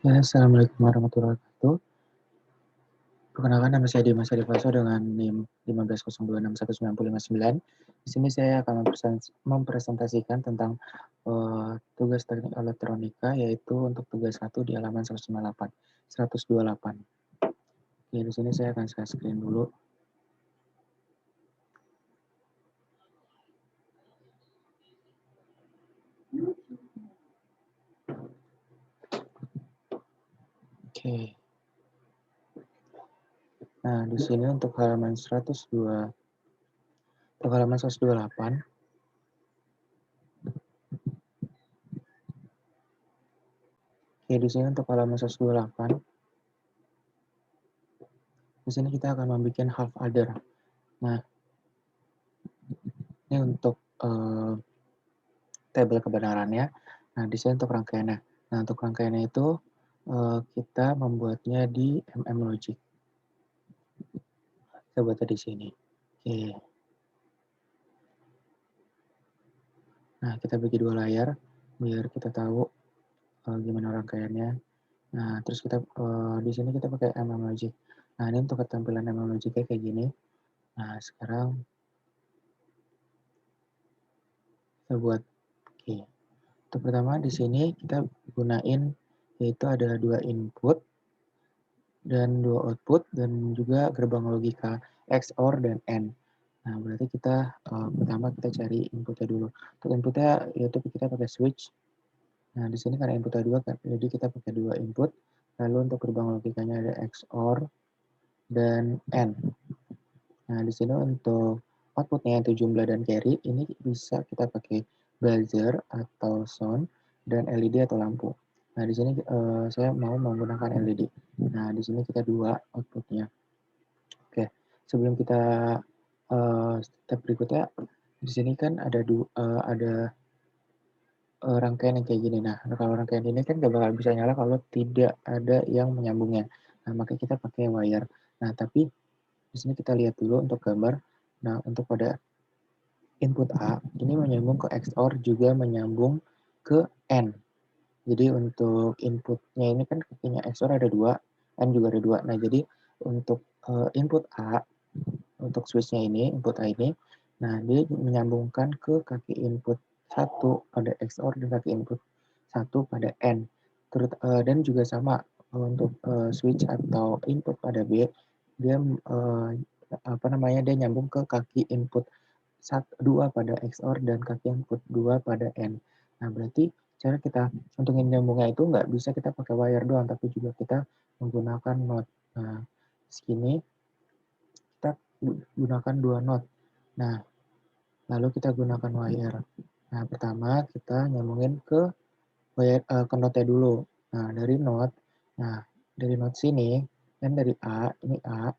Ya, assalamualaikum warahmatullahi wabarakatuh. Perkenalkan nama saya Dimas Hadifaso dengan NIM 15026199. Di sini saya akan mempresentasikan tentang tugas teknik elektronika, yaitu untuk tugas 1 di halaman 128. 128. Oke, di sini saya akan share screen dulu. Oke. Nah, di sini untuk halaman 102, untuk halaman 128, oke, di sini untuk halaman 128, di sini kita akan membuat half adder. Nah, ini untuk tabel kebenarannya. Nah, di sini untuk rangkaiannya. Nah, untuk rangkaiannya itu kita membuatnya di Logic. Saya buatnya di sini. Oke. Nah, kita bagi dua layar biar kita tahu gimana rangkaiannya. Nah, terus kita di sini kita pakai Logic. Nah, ini untuk ketampilan Logic kayak gini. Nah, sekarang kita buat. Oke. Untuk pertama di sini kita gunain yaitu ada 2 input dan 2 output dan juga gerbang logika XOR dan AND. Nah, berarti kita pertama kita cari inputnya dulu. Untuk inputnya yaitu kita pakai switch. Nah, di sini karena inputnya 2 kan, jadi kita pakai 2 input. Lalu untuk gerbang logikanya ada XOR dan AND. Nah, di sini untuk outputnya itu jumlah dan carry, ini bisa kita pakai buzzer atau sound dan LED atau lampu. Nah, di sini saya mau menggunakan LED. Nah, di sini kita dua outputnya. Oke, sebelum kita step berikutnya, di sini kan ada rangkaian yang kayak gini. Nah, kalau rangkaian ini kan nggak bakal bisa nyala kalau tidak ada yang menyambungnya. Nah, makanya kita pakai wire. Nah, tapi di sini kita lihat dulu untuk gambar. Nah, untuk pada input A, ini menyambung ke XOR juga menyambung ke AND. Jadi untuk inputnya ini kan kakinya XOR ada 2, AND juga ada 2. Nah, jadi untuk input A, untuk switch-nya ini, input A ini, nah dia menyambungkan ke kaki input 1 pada XOR dan kaki input 1 pada AND. Dan juga sama untuk switch atau input pada B, dia dia nyambung ke kaki input 2 pada XOR dan kaki input 2 pada AND. Nah, berarti cara kita untuk nyambungnya itu nggak bisa kita pakai wire doang, tapi juga kita menggunakan not. Nah, segini kita gunakan 2 not. Nah, lalu kita gunakan wire. Nah, pertama kita nyambungin ke wire ke notnya dulu. Nah, dari not sini dan dari A, ini A,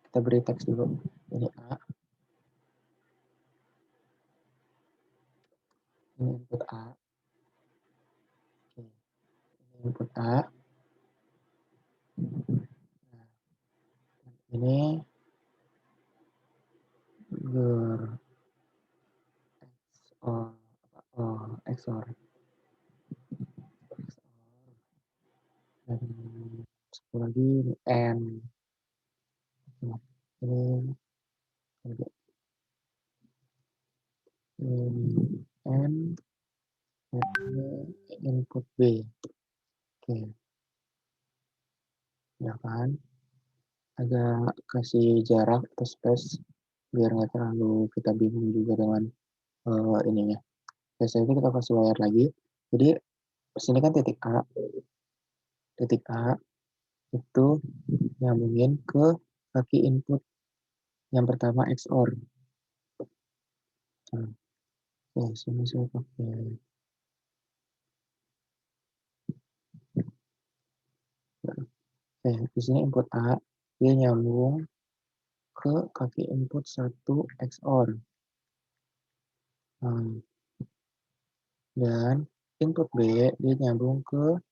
kita beri teks dulu. Ini A, ini input A. Oke, ini input A. Nah, ini XOR, XOR, dan satu lagi ini N. Nah, ini N, ini input B. Oke, ya kan? Agak kasih jarak atau space biar nggak terlalu kita bingung juga dengan ininya. Biasanya kita kasih wire lagi. Jadi sini kan titik A itu nyambungin ke kaki input yang pertama XOR. Nah, sini saya pakai di sini input A dia nyambung ke kaki input 1 XOR. Nah, dan input B dia nyambung ke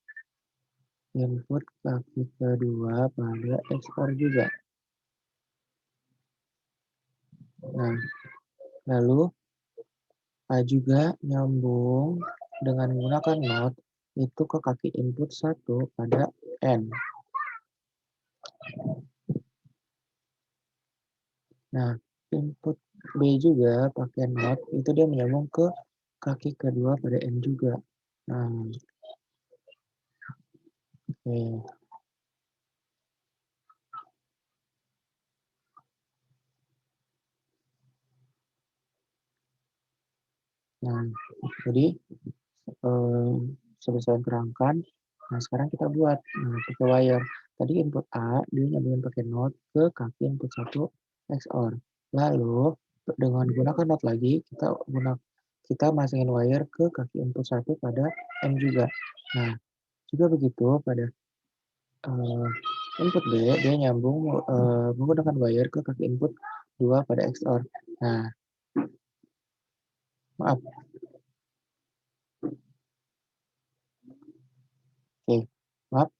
input kaki kedua pada XOR juga. Nah, lalu A juga nyambung dengan menggunakan not itu ke kaki input 1 pada N. Nah, input B juga pakai NOT, itu dia menyambung ke kaki kedua pada N juga. Nah, oke. Nah, jadi sudah saya kerangkan. Nah, sekarang kita buat pakai wire. Tadi input A dia nyambungin pakai NOT ke kaki input 1 XOR. Lalu dengan gunakan NOT lagi kita masangin wire ke kaki input 1 pada N juga. Nah, juga begitu pada input B dia nyambung menggunakan wire ke kaki input 2 pada XOR. Nah, maaf. Oke, maaf.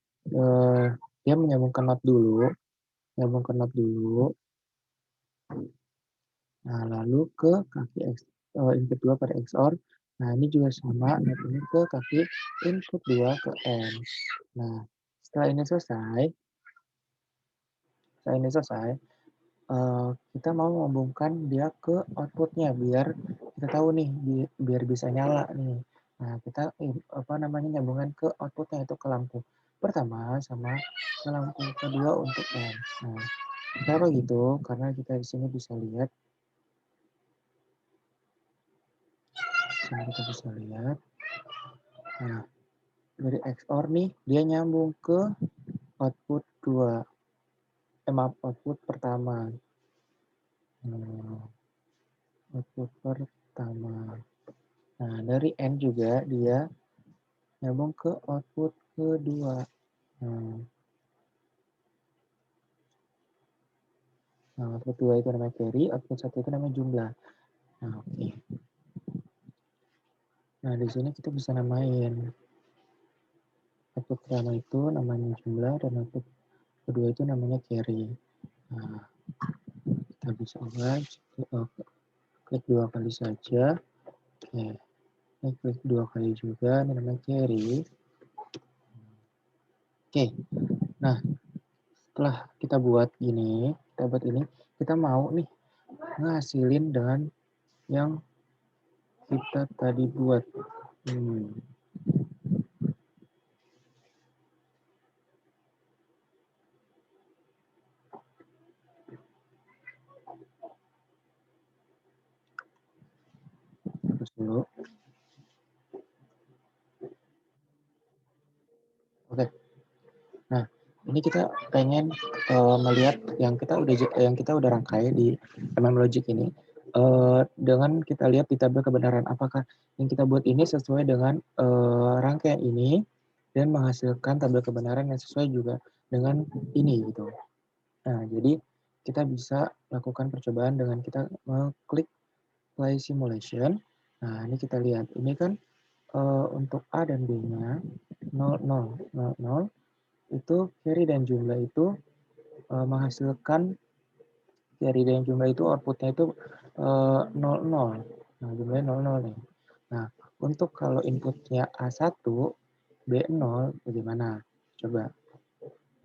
Dia menyambungkan NOT dulu. Nyambungkan NOT dulu. Nah, lalu ke kaki input 2 pada XOR. Nah, ini juga sama, nyambungin ke kaki input 2 ke N. Nah, setelah ini selesai, kita mau menghubungkan dia ke outputnya biar kita tahu nih, biar bisa nyala nih. Nah, kita nyambungkan ke outputnya itu ke lampu pertama sama ke lampu kedua untuk N. Nah, kenapa gitu? Karena kita di sini bisa lihat, nah, dari XOR nih, dia nyambung ke output 2. Output pertama. Hmm, output pertama. Nah, dari N juga dia nyambung ke output kedua. Hmm, nah, output 2 itu namanya carry, output 1 itu namanya jumlah. Nah, oke. Okay. Nah, di sini kita bisa namain. Output pertama itu namanya jumlah, dan output kedua itu namanya carry. Nah, kita bisa ubah, klik 2 kali saja. Oke. Ini klik 2 kali juga, ini namanya carry. Oke, nah setelah kita buat ini, kita mau nih ngasilin dengan yang kita tadi buat. Terus dulu. Oke. Nah, ini kita pengen melihat yang kita udah rangkai di MM-Logic ini. Dengan kita lihat di tabel kebenaran apakah yang kita buat ini sesuai dengan rangkaian ini dan menghasilkan tabel kebenaran yang sesuai juga dengan ini gitu. Nah, jadi kita bisa lakukan percobaan dengan kita mengklik play simulation. Nah, ini kita lihat. Ini kan untuk A dan B-nya 0, 0, 0, 0. Itu carry dan jumlah itu menghasilkan carry dan jumlah itu outputnya itu 0, 0. Nah, jumlahnya 0, 0 nih. Nah, untuk kalau inputnya A1, B0 bagaimana? Coba.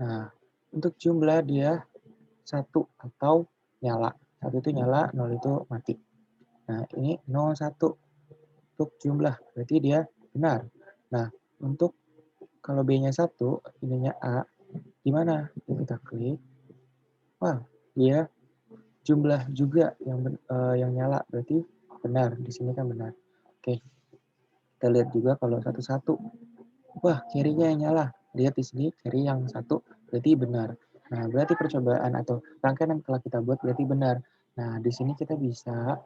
Nah, untuk jumlah dia 1 atau nyala. 1 itu nyala, 0 itu mati. Nah, ini 0, 1 untuk jumlah, berarti dia benar. Nah, untuk kalau B-nya 1, ininya A, gimana? Kita klik. Wah, dia jumlah juga yang nyala, berarti benar. Di sini kan benar. Oke, kita lihat juga kalau 1, 1. Wah, carry-nya yang nyala. Lihat di sini carry yang 1, berarti benar. Nah, berarti percobaan atau rangkaian yang telah kita buat berarti benar. Nah, di sini kita bisa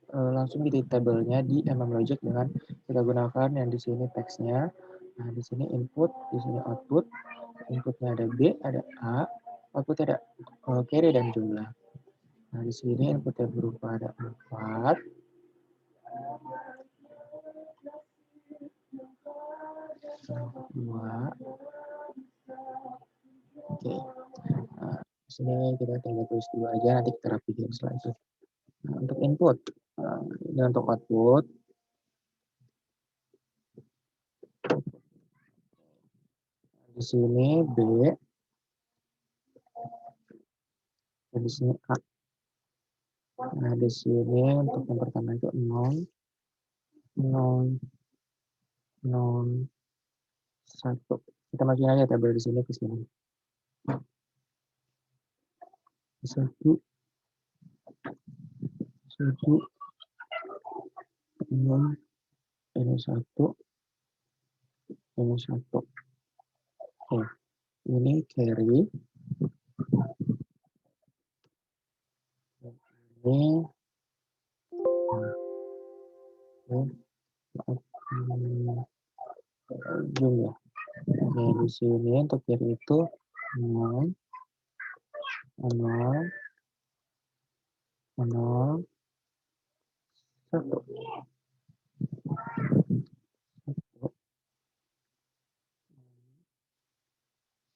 langsung di tabelnya di MM-Logic dengan kita gunakan yang di sini teksnya. Nah, di sini input, di sini output. Inputnya ada B, ada A, outputnya ada carry dan jumlah. Nah, di sini inputnya berupa ada 4. Dua. Oke. Nah, di sini kita tinggal tulis dua aja, nanti kita rapihin setelah itu. Nah, untuk input, dan untuk output, Di sini B, dan di sini A. Nah, di sini untuk yang pertama itu 0, 0, 0, 1. Kita masukin aja tabel di sini ke sini. 1, 1, 0, ini 1, ini 1. Oke, ini carry. Ini, ujung ya. Oke, di sini untuk carry itu 0, 0, 0, 1. 1,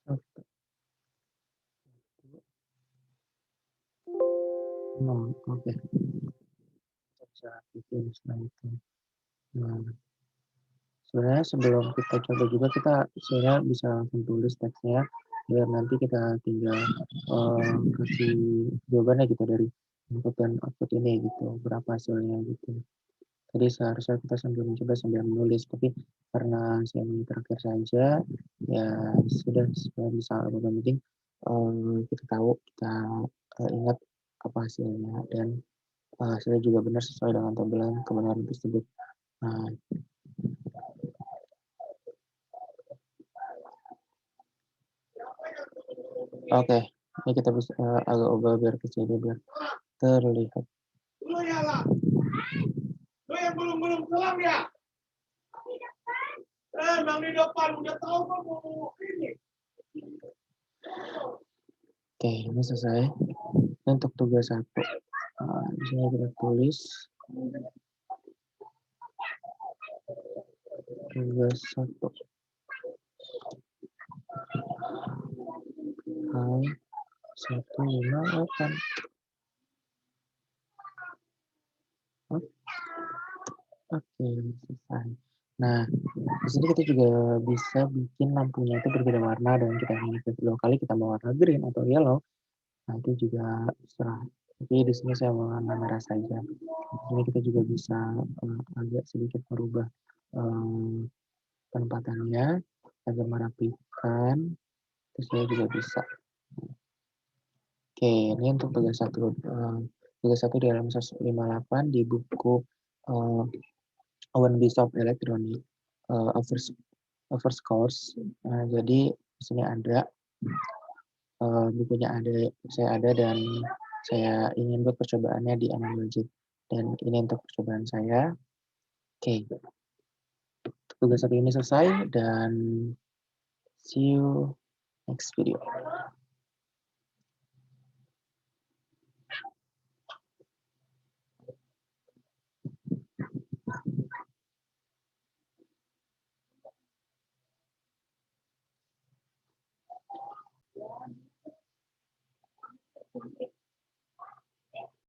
1, 0. Oke, kita bisa bikin setelah itu. Nah, sebenarnya sebelum kita coba juga kita sebenarnya bisa langsung tulis teksnya biar nanti kita tinggal kasih jawabannya gitu dari input dan output ini gitu, berapa hasilnya gitu. Jadi seharusnya kita sambil mencoba sambil menulis, tapi karena saya menit terakhir saja, ya sudah supaya bisa lebih penting kita tahu, kita ingat apa hasilnya dan hasilnya juga benar sesuai dengan tampilan kebenaran tersebut. Nah, oke, ini kita bisa agak ubah biar kecil biar terlihat. Lu yang belum pulang ya? Bang di depan udah tahu kok mau ini. Oke, ini selesai. Ini untuk tugas 1. Di sini kita tulis tugas 1. Hai 158. Oke, selesai. Nah, di sini kita juga bisa bikin lampunya itu berbeda warna dan kita ingin kedua kali kita mau warna green atau yellow. Nah, itu juga terserah. Tapi di sini saya mau warna merah saja. Ini kita juga bisa agak sedikit merubah penempatannya agak merapikan. Terus saya juga bisa. Oke, ini untuk tugas 1. Tugas 1 di halaman 158 di buku Owen Bishop Electronic Overscores. Jadi di sini ada bukunya ada, saya ada dan saya ingin buat percobaannya di Aman Wajib. Dan ini untuk percobaan saya. Oke, tugas 1 ini selesai dan see you next video.